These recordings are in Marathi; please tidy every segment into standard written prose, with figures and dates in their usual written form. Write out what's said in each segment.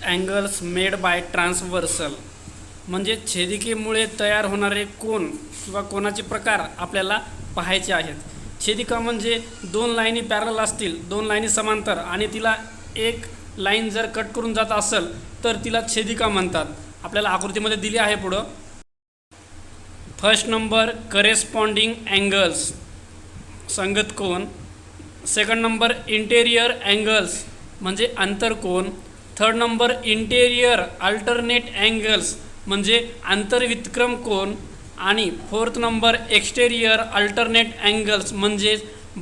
अँगल्स मेड बाय ट्रान्सव्हर्सल म्हणजे छेदिकेमुळे तयार होणारे कोन किंवा कोनाचे प्रकार आपल्याला पाहायचे आहेत। छेदिका म्हणजे दोन लाईनी पॅरलल असतील, दोन लाईनी समांतर आणि तिला एक लाईन जर कट करून जात असेल तर तिला छेदिका म्हणतात। आपल्याला आकृतीमध्ये दिली आहे पुढं। फर्स्ट नंबर करेस्पॉन्डिंग अँगल्स संगत कोन, सेकंड नंबर इंटेरियर अँगल्स म्हणजे आंतरकोन, third number interior alternate angles म्हणजे आंतरवितक्रम कोन आणि fourth number exterior alternate angles म्हणजे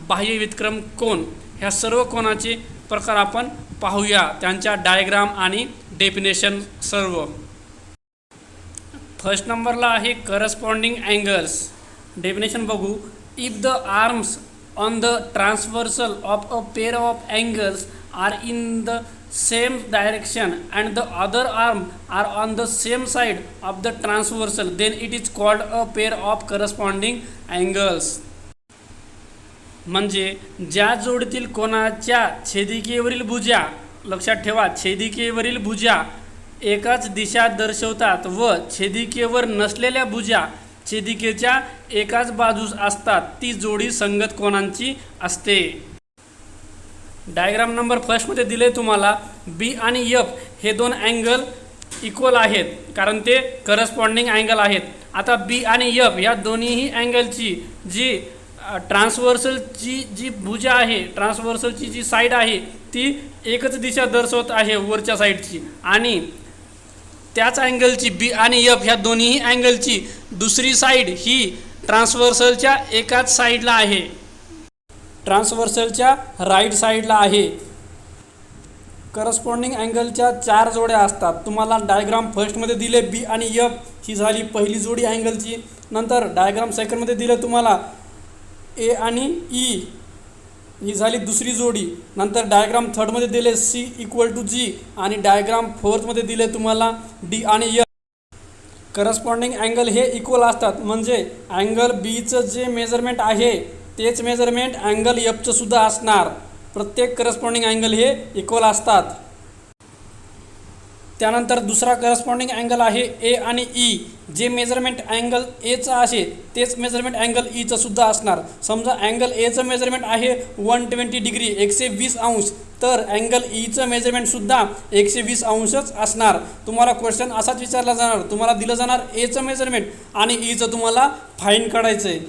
बाह्य वितक्रम कोन। ह्या सर्व कोनाचे प्रकार आपण पाहूया, त्यांच्या डायग्राम आणि डेफिनेशन सर्व। फर्स्ट नंबरला आहे करस्पॉन्डिंग अँगल्स। डेफिनेशन बघू। If the arms on the transversal of a pair of angles are in the same direction and the other arm are on the same side of the transversal, then it is called a pair of corresponding angles। म्हणजे ज्या जोडीतील कोनाच्या छेदिकेवरील भुजा, लक्षात ठेवा छेदिकेवरील भुजा एकाच दिशा दर्शवतात व छेदिकेवर नसलेल्या भुजा छेदिकेच्या एकाच बाजूस असतात, ती जोडी संगत कोनांची असते। डायग्राम नंबर फर्स्टमध्ये दिले तुम्हाला बी आणि एफ हे दोन अँगल इक्वल आहेत कारण ते करस्पॉन्डिंग अँगल आहेत। आता बी आणि एफ या दोन्हीही अँगलची जी ट्रान्सव्हर्सलची जी भुजा आहे, ट्रान्सव्हर्सलची जी साईड आहे ती एकच दिशा दर्शवत आहे वरच्या साईडची, आणि त्याच अँगलची बी आणि एफ ह्या दोन्हीही अँगलची दुसरी साईड ही ट्रान्सव्हर्सलच्या एकाच साईडला आहे, ट्रान्सव्हर्सलच्या राईट साईडला आहे। करस्पॉन्डिंग अँगलच्या चार जोड्या असतात। तुम्हाला डायग्राम फर्स्टमध्ये दिले बी आणि एफ ही झाली पहिली जोडी अँगलची, नंतर डायग्राम सेकंडमध्ये दिलं तुम्हाला ए आणि ई ही झाली दुसरी जोडी, नंतर डायग्राम थर्डमध्ये दिले सी इक्वल टू जी आणि डायग्राम फोर्थमध्ये दिले तुम्हाला डी आणि एफ। करस्पॉन्डिंग अँगल हे इक्वल असतात म्हणजे अँगल बीचं जे मेजरमेंट आहे तेच मेजरमेंट अँगल एफचं सुद्धा असणार। प्रत्येक करस्पॉन्डिंग अँगल हे इक्वल असतात। त्यानंतर दुसरा करस्पॉन्डिंग अँगल आहे ए आणि ई, जे मेजरमेंट अँगल एचं असेल तेच मेजरमेंट अँगल ईचं सुद्धा असणार। समजा अँगल एचं मेजरमेंट आहे 120 डिग्री 120 अंश, तर अँगल ईचं मेजरमेंटसुद्धा 120 अंशच असणार। तुम्हाला क्वेश्चन असाच विचारला जाणार, तुम्हाला दिलं जाणार एचं मेजरमेंट आणि ईचं तुम्हाला फाईन काढायचं आहे।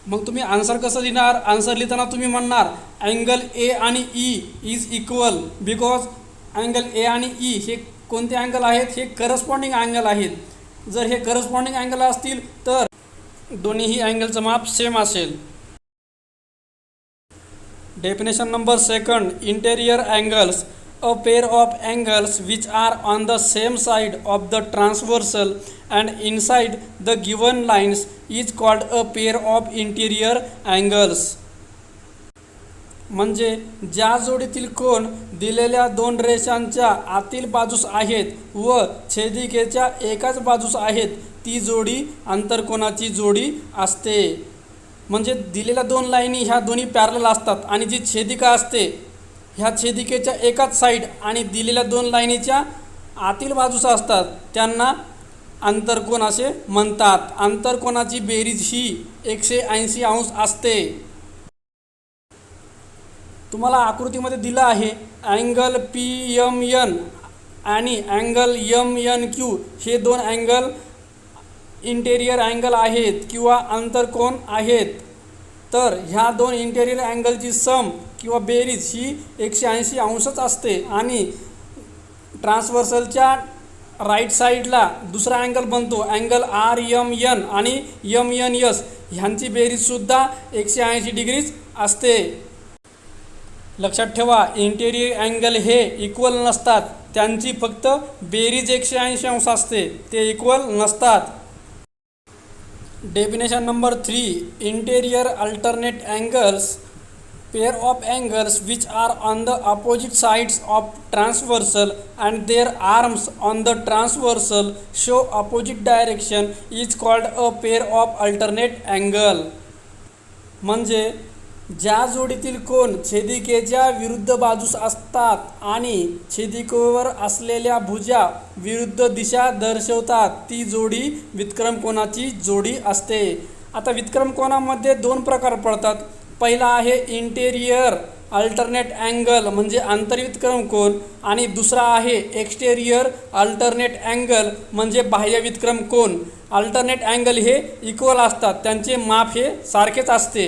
मग तुम्ही आन्सर कसं लिहिणार? आन्सर लिहिताना तुम्ही म्हणणार अँगल ए आणि E is equal because angle A आणि ई हे कोणते अँगल आहेत? हे करस्पॉन्डिंग अँगल आहेत। जर हे करस्पॉन्डिंग अँगल असतील तर दोन्हीही अँगलचं माप सेम असेल। Definition number second, interior angles a pair of angles which are on the same side of the transversal and inside the given lines is called a pair of interior angles। म्हणजे ज्या जोडीतील कोन दिलेल्या दोन रेषांच्या आतील बाजूस आहेत व छेदिकेच्या एकाच बाजूस आहेत ती जोडी आंतरकोनाची जोडी असते। म्हणजे दिलेल्या दोन लाईनी ह्या दोन्ही पॅरलल असतात आणि जी छेदिका असते ह्या छेदिकेच्या एकाच साईड आणि दिलेल्या दोन लाईनीच्या आतील बाजूस असतात त्यांना आंतरकोन असे म्हणतात। आंतरकोनाची बेरीज ही 180 अंश असते। तुम्हाला आकृतीमध्ये दिलं आहे अँगल PMN आणि अँगल MNQ हे दोन अँगल इंटेरियर अँगल आहेत किंवा आंतरकोन आहेत। तर ह्या दोन इंटेरियर अँगलची सम किंवा बेरीज ही 180 अंशच असते आणि ट्रान्सव्हर्सलच्या राईट साईडला दुसरा अँगल बनतो अँगल RMN आणि MNS, ह्यांची बेरीजसुद्धा 180 डिग्रीज असते। लक्षात ठेवा इंटेरियर अँगल हे इक्वल नसतात, त्यांची फक्त बेरीज 180 अंश असते, ते इक्वल नसतात। Definition number 3, interior alternate angles pair of angles which are on the opposite sides of transversal and their arms on the transversal show opposite direction is called a pair of alternate angle। म्हणजे ज्या जोडीतील कोन छेदिकेच्या विरुद्ध बाजूस असतात आणि छेदिकेवर असलेल्या भुजा विरुद्ध दिशा दर्शवतात ती जोडी व्युत्क्रम कोनाची जोडी असते। आता व्युत्क्रम कोनामध्ये दोन प्रकार पडतात। पहिला आहे इंटेरियर अल्टरनेट अँगल म्हणजे आंतरव्युत्क्रम कोन आणि दुसरा आहे एक्सटेरियर अल्टरनेट अँगल म्हणजे बाह्य व्युत्क्रम कोन। अल्टरनेट अँगल हे इक्वल असतात, त्यांचे माप हे सारखेच असते।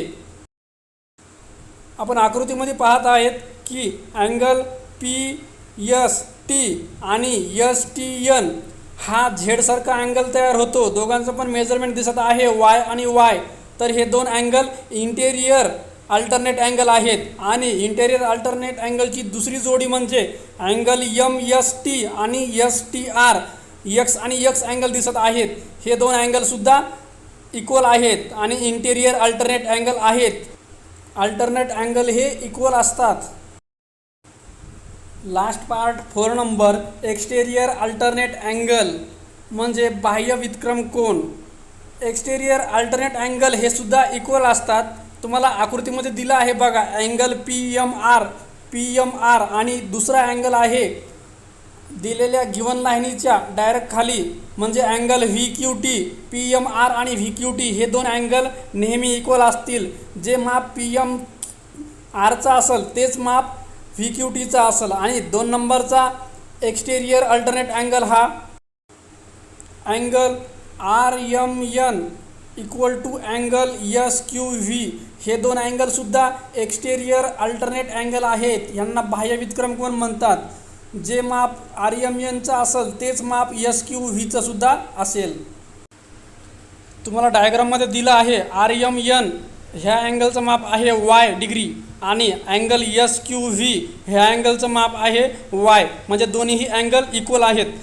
आपण आकृतीमध्ये पाहत आहेत की अँगल PST आणि STN हा झेड सारखा अँगल तयार होतो। दोघांचं पण मेजरमेंट दिसत आहे Y आणि Y। तर हे दोन अँगल इंटेरियर अल्टरनेट अँगल आहेत आणि इंटेरियर अल्टरनेट अँगलची दुसरी जोडी म्हणजे अँगल MST आणि STR। X आणि X अँगल दिसत आहेत, हे दोन अँगलसुद्धा इक्वल आहेत आणि इंटेरियर अल्टरनेट अँगल आहेत। अल्टरनेट अँगल हे इक्वल असतात। Last part 4 number exterior alternate angle म्हणजे बाह्य व्युत्क्रम कोन। एक्सटेरियर अल्टरनेट अँगल हे सुद्धा इक्वल असतात। तुम्हाला आकृतीमध्ये दिला आहे बघा, अँगल PMR आणि दुसरा अँगल आहे दिलेल्या गिवन लाईनीच्या डायरेक्ट खाली म्हणजे अँगल VQT। PMR आणि VQT हे दोन अँगल नेहमी इक्वल असतील। जे माप PMRचा असेल तेच माप VQTचा असेल आणि 2 नंबरचा एक्सटेरियर अल्टरनेट अँगल हा angle RMN equal to angle SQV। हे दोन अँगलसुद्धा एक्सटेरियर अल्टरनेट अँगल आहेत, यांना बाह्य व्युत्क्रम कोन म्हणतात। जे माप RMNचा असेल तेच माप SQVचं सुद्धा असेल। तुम्हाला डायग्राममध्ये दिलं आहे RMN ह्या अँगलचं माप आहे Y डिग्री आणि अँगल SQV ह्या अँगलचं माप आहे Y, म्हणजे दोन्हीही अँगल इक्वल आहेत।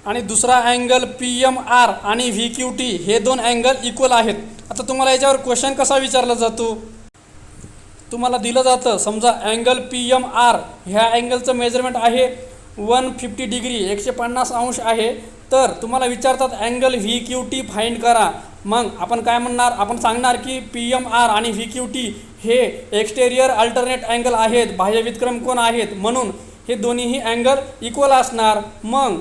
आणि दुसरा अँगल PMR आणि VQT हे दोन अँगल इक्वल आहेत। आता तुम्हाला याच्यावर क्वेश्चन कसा विचारला जातो, तुम्हाला दिलं जातं समजा अँगल PMR ह्या अँगलचं मेजरमेंट आहे 150 डिग्री 150 अंश आहे, तर तुम्हाला विचारतात अँगल VQT फाइंड करा। मग आपण काय म्हणणार, आपण सांगणार की PMR आणि VQT हे एक्सटेरियर अल्टरनेट अँगल आहेत, बाह्य व्युत्क्रम कोन आहेत, म्हणून हे दोन्हीही अँगल इक्वल असणार। मग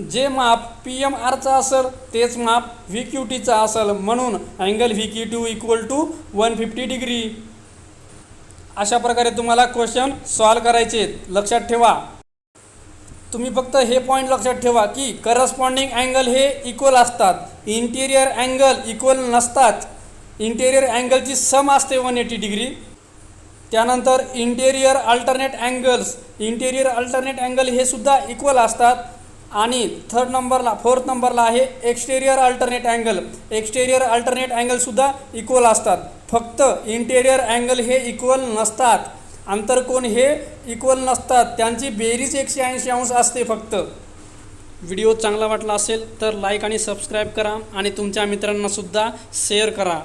जे माप PMRचा असेल तेच माप VQTचा असेल, म्हणून angle VQT equal to 150 degree. अशा प्रकारे तुम्हाला क्वेश्चन सॉल्व करायचे, लक्षात ठेवा। तुम्ही फक्त हे पॉईंट लक्षात ठेवा की करस्पॉन्डिंग अँगल हे इक्वल असतात, इंटेरियर अँगल इक्वल नसतात। इंटेरियर अँगलची सम असते 180 डिग्री। त्यानंतर इंटेरियर अल्टरनेट अँगल हे सुद्धा इक्वल असतात। आणि 4th नंबरला आहे exterior alternate angle. Exterior alternate अँगलसुद्धा इक्वल असतात, फक्त इंटेरियर अँगल हे इक्वल नसतात, आंतरकोन हे इक्वल नसतात, त्यांची बेरीज 180 अंश असते फक्त। व्हिडिओ चांगला वाटला असेल तर लाईक आणि सबस्क्राईब करा आणि तुमच्या मित्रांनासुद्धा शेअर करा।